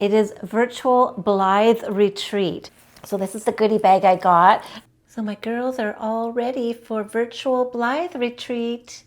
It is virtual Blythe Retreat. So this is the goodie bag I got. So my girls are all ready for virtual Blythe Retreat.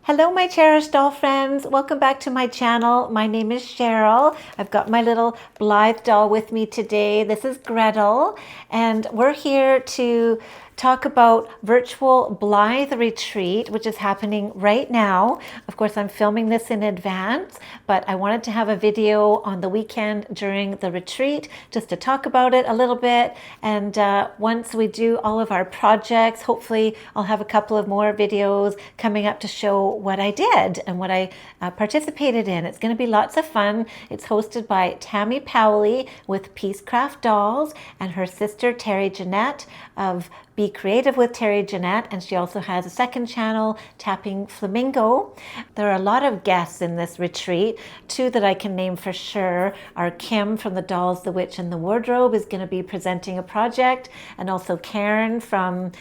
Hello my cherished doll friends, welcome back to my channel. My name is Cheryl. I've got my little Blythe doll with me today. This is Gretel, and we're here to talk about virtual Blythe Retreat, which is happening right now. Of course, I'm filming this in advance, but I wanted to have a video on the weekend during the retreat just to talk about it a little bit. And once we do all of our projects, hopefully I'll have a couple of more videos coming up to show what I did and what I participated in. It's going to be lots of fun. It's hosted by Tammy Powley with Peacecraft Dolls and her sister Terry Jeanette of Be Creative with Terry Jeanette, and she also has a second channel, Tapping Flamingo. There are a lot of guests in this retreat. Two that I can name for sure are Kim from the Dolls, the Witch, and the Wardrobe is going to be presenting a project, and also Karen from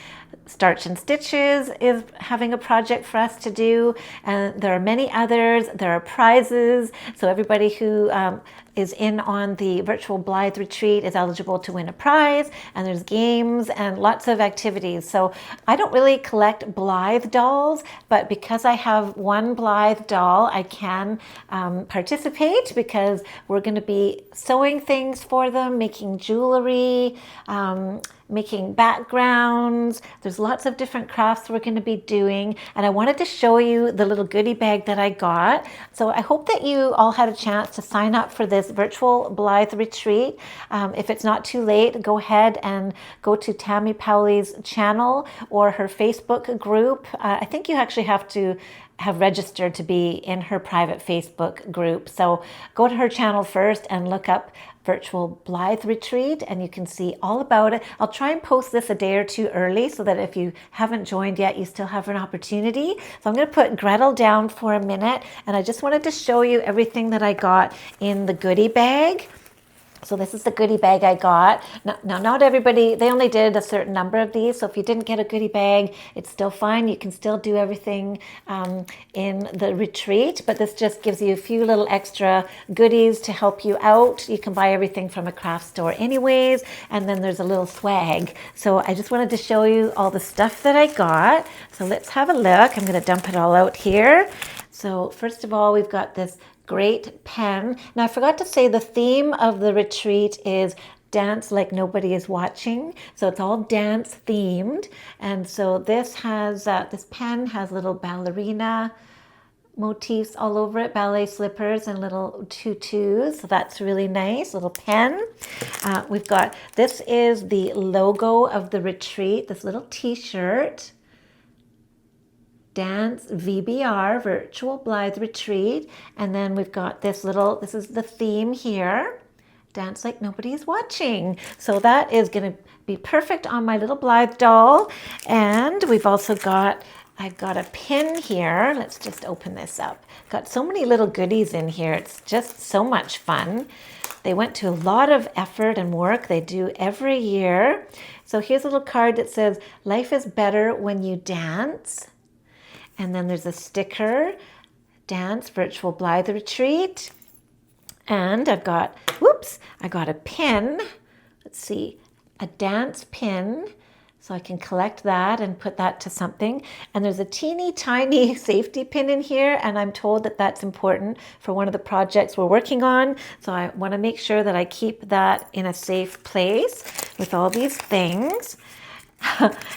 Starch and Stitches is having a project for us to do, and there are many others. There are prizes, so everybody who is in on the virtual Blythe Retreat is eligible to win a prize, and there's games and lots of activities. So I don't really collect Blythe dolls, but because I have one Blythe doll, I can participate because we're going to be sewing things for them, making jewelry, making backgrounds. There's lots of different crafts we're going to be doing, and I wanted to show you the little goodie bag that I got. So I hope that you all had a chance to sign up for this virtual Blythe Retreat. If it's not too late, go ahead and go to Tammy Powley's channel or her Facebook group. I think you actually have to have registered to be in her private Facebook group. So go to her channel first and look up virtual Blythe Retreat, and you can see all about it. I'll try and post this a day or two early so that if you haven't joined yet, you still have an opportunity. So I'm going to put Gretel down for a minute, and I just wanted to show you everything that I got in the goodie bag. So this is the goodie bag I got. Now, not everybody, they only did a certain number of these. So if you didn't get a goodie bag, it's still fine. You can still do everything in the retreat. But this just gives you a few little extra goodies to help you out. You can buy everything from a craft store anyways. And then there's a little swag. So I just wanted to show you all the stuff that I got. So let's have a look. I'm going to dump it all out here. So first of all, we've got this great pen. Now I forgot to say the theme of the retreat is dance like nobody is watching. So it's all dance themed. And so this has, this pen has little ballerina motifs all over it, ballet slippers and little tutus. So that's really nice, little pen. We've got, this is the logo of the retreat, this little t-shirt. Dance VBR, Virtual Blythe Retreat. And then we've got this little, this is the theme here, dance like nobody's watching. So that is going to be perfect on my little Blythe doll. And we've also got, I've got a pin here. Let's just open this up. Got so many little goodies in here. It's just so much fun. They went to a lot of effort and work. They do every year. So here's a little card that says, life is better when you dance. And then there's a sticker, Dance Virtual Blythe Retreat. And I've got, whoops, I got a pin. Let's see, a dance pin. So I can collect that and put that to something. And there's a teeny tiny safety pin in here. And I'm told that that's important for one of the projects we're working on. So I want to make sure that I keep that in a safe place with all these things.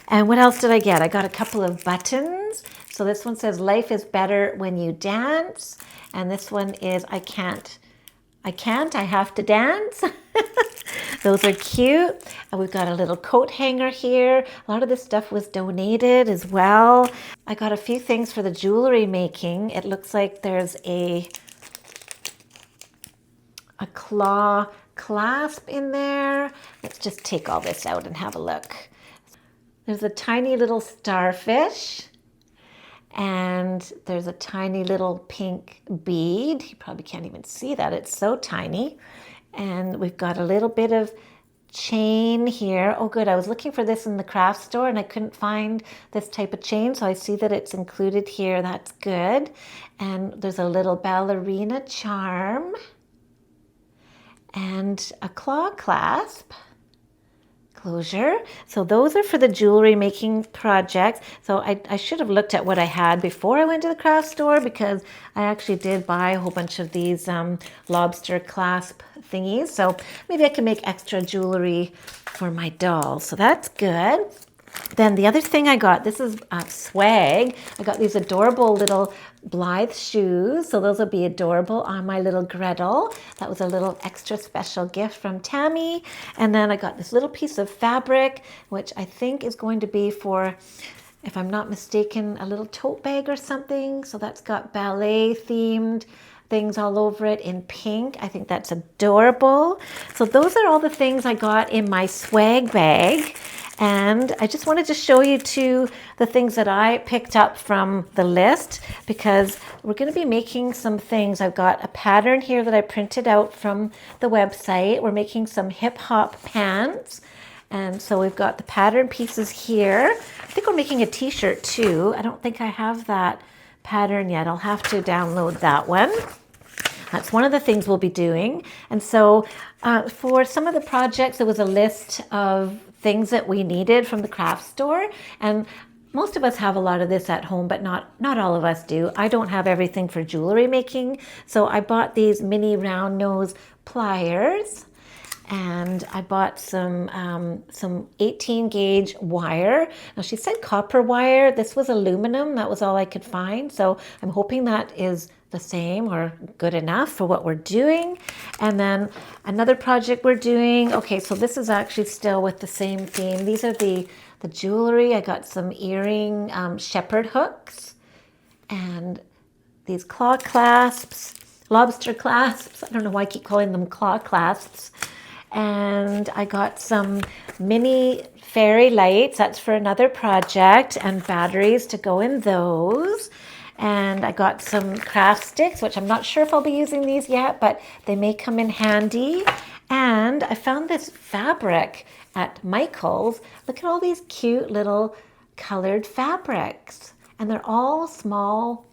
And what else did I get? I got a couple of buttons. So this one says, life is better when you dance. And this one is, I can't, I have to dance. Those are cute. And we've got a little coat hanger here. A lot of this stuff was donated as well. I got a few things for the jewelry making. It looks like there's a claw clasp in there. Let's just take all this out and have a look. There's a tiny little starfish, and there's a tiny little pink bead. You probably can't even see that. It's so tiny. And we've got a little bit of chain here. Oh, good. I was looking for this in the craft store and I couldn't find this type of chain. So I see that it's included here. That's good. And there's a little ballerina charm and a claw clasp closure. So those are for the jewelry making projects. So I should have looked at what I had before I went to the craft store, because I actually did buy a whole bunch of these lobster clasp thingies. So maybe I can make extra jewelry for my dolls. So that's good. Then the other thing I got, this is swag. I got these adorable little Blythe shoes. So those will be adorable on my little Gretel. That was a little extra special gift from Tammy. And then I got this little piece of fabric, which I think is going to be for, if I'm not mistaken, a little tote bag or something. So that's got ballet themed things all over it in pink. I think that's adorable. So those are all the things I got in my swag bag. And I just wanted to show you too the things that I picked up from the list, because we're going to be making some things. I've got a pattern here that I printed out from the website. We're making some hip hop pants. And so we've got the pattern pieces here. I think we're making a t-shirt too. I don't think I have that pattern yet. I'll have to download that one. That's one of the things we'll be doing. And so for some of the projects, there was a list of things that we needed from the craft store. And most of us have a lot of this at home, but not all of us do. I don't have everything for jewelry making. So I bought these mini round nose pliers. And I bought some 18 gauge wire. Now she said copper wire. This was aluminum. That was all I could find. So I'm hoping that is the same or good enough for what we're doing. And then another project we're doing. Okay, so this is actually still with the same theme. These are the jewelry. I got some earring shepherd hooks and these claw clasps, lobster clasps. I don't know why I keep calling them claw clasps. And I got some mini fairy lights. That's for another project, and batteries to go in those. And I got some craft sticks, which I'm not sure if I'll be using these yet, but they may come in handy. And I found this fabric at Michael's. Look at all these cute little colored fabrics. And they're all small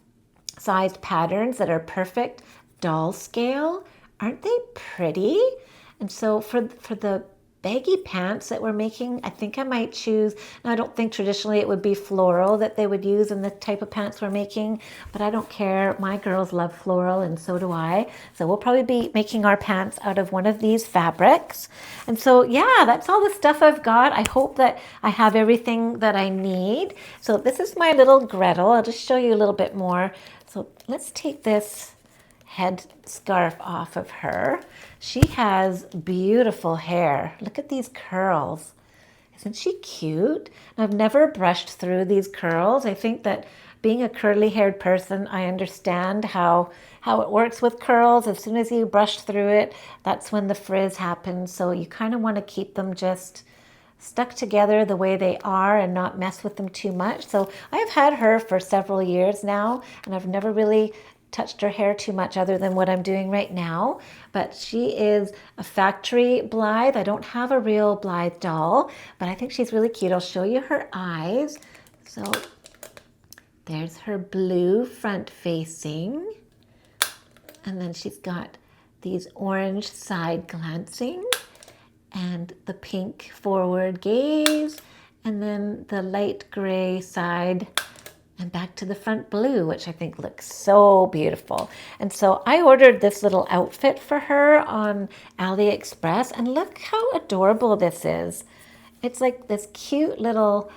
sized patterns that are perfect doll scale. Aren't they pretty? And so for the baggy pants that we're making, I think I might choose, now I don't think traditionally it would be floral that they would use in the type of pants we're making, but I don't care. My girls love floral and so do I. So we'll probably be making our pants out of one of these fabrics. And so yeah, that's all the stuff I've got. I hope that I have everything that I need. So this is my little Gretel. I'll just show you a little bit more. So let's take this head scarf off of her. She has beautiful hair. Look at these curls. Isn't she cute? I've never brushed through these curls. I think that being a curly haired person, I understand how it works with curls. As soon as you brush through it, that's when the frizz happens. So you kind of want to keep them just stuck together the way they are and not mess with them too much. So I've had her for several years now, and I've never really touched her hair too much other than what I'm doing right now. But she is a factory Blythe. I don't have a real Blythe doll, but I think she's really cute. I'll show you her eyes. So there's her blue front facing. And then she's got these orange side glancing and the pink forward gaze, and then the light gray side and back to the front blue, which I think looks so beautiful. And so I ordered this little outfit for her on AliExpress, and look how adorable this is. It's like this cute little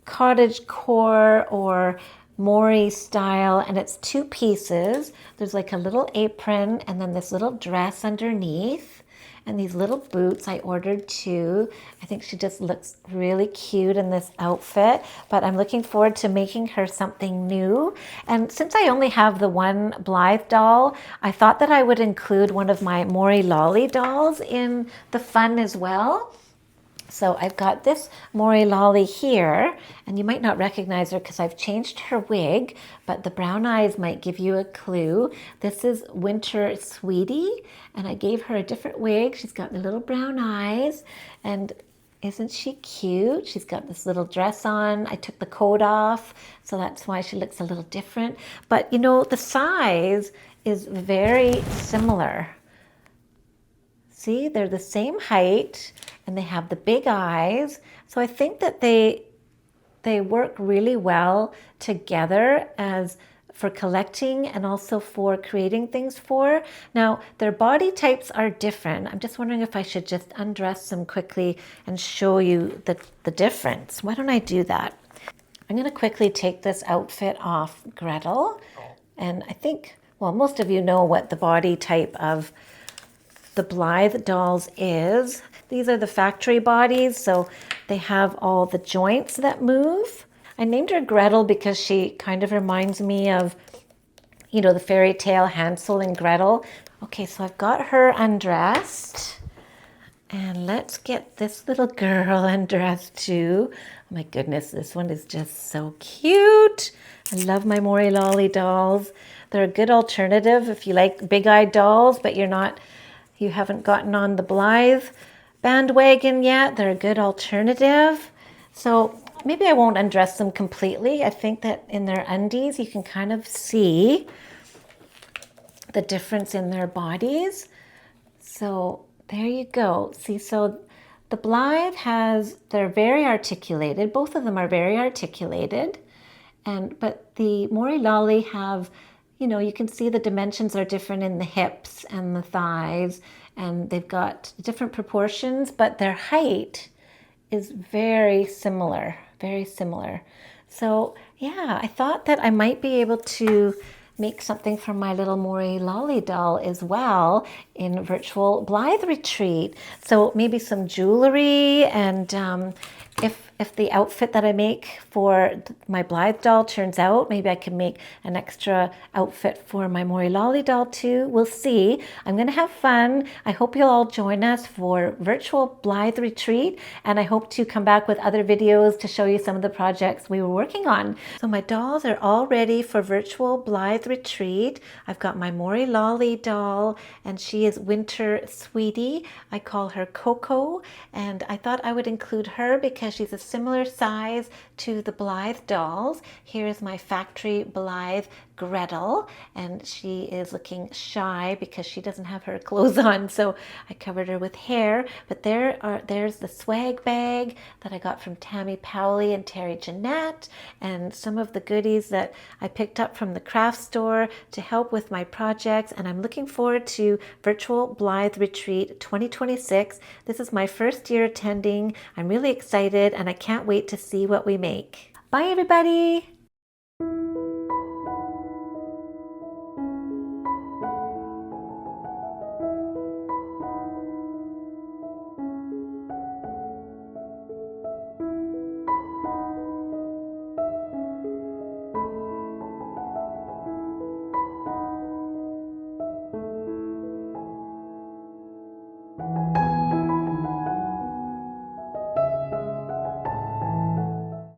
cottage core or Maury style, and it's two pieces. There's like a little apron and then this little dress underneath. And these little boots I ordered too. I think she just looks really cute in this outfit, but I'm looking forward to making her something new. And since I only have the one Blythe doll, I thought that I would include one of my Maury Lolly dolls in the fun as well. So I've got this Mori Lolly here, and you might not recognize her because I've changed her wig, but the brown eyes might give you a clue. This is Winter Sweetie, and I gave her a different wig. She's got the little brown eyes, and isn't she cute? She's got this little dress on. I took the coat off, so that's why she looks a little different. But you know, the size is very similar. See, they're the same height and they have the big eyes. So I think that they work really well together as for collecting and also for creating things for. Now, their body types are different. I'm just wondering if I should just undress them quickly and show you the difference. Why don't I do that? I'm going to quickly take this outfit off Gretel. And I think, well, most of you know what the body type of the Blythe dolls is. These are the factory bodies, so they have all the joints that move. I named her Gretel because she kind of reminds me of, you know, the fairy tale Hansel and Gretel. Okay, so I've got her undressed. And let's get this little girl undressed too. Oh my goodness, this one is just so cute. I love my Mori Lolly dolls. They're a good alternative if you like big-eyed dolls, but you haven't gotten on the Blythe bandwagon yet. They're a good alternative. So maybe I won't undress them completely. I think that in their undies, you can kind of see the difference in their bodies. So there you go. See, so the Blythe they're very articulated. Both of them are very articulated. But the Mori Lolly have, you know, you can see the dimensions are different in the hips and the thighs, and they've got different proportions, but their height is very similar, very similar. So yeah, I thought that I might be able to make something for my little Mori Lolly doll as well in virtual Blythe Retreat. So maybe some jewelry, and if the outfit that I make for my Blythe doll turns out, maybe I can make an extra outfit for my Mori Lolly doll too. We'll see. I'm going to have fun. I hope you'll all join us for virtual Blythe Retreat, and I hope to come back with other videos to show you some of the projects we were working on. So my dolls are all ready for virtual Blythe Retreat. I've got my Mori Lolly doll, and she is Winter Sweetie. I call her Coco, and I thought I would include her because she's a similar size to the Blythe dolls. Here's my factory Blythe Gretel, and she is looking shy because she doesn't have her clothes on, so I covered her with hair. But there's the swag bag that I got from Tammy Powley and Terry Jeanette, and some of the goodies that I picked up from the craft store to help with my projects. And I'm looking forward to virtual Blythe Retreat 2026. This is my first year attending. I'm really excited, and I can't wait to see what we make. Bye everybody!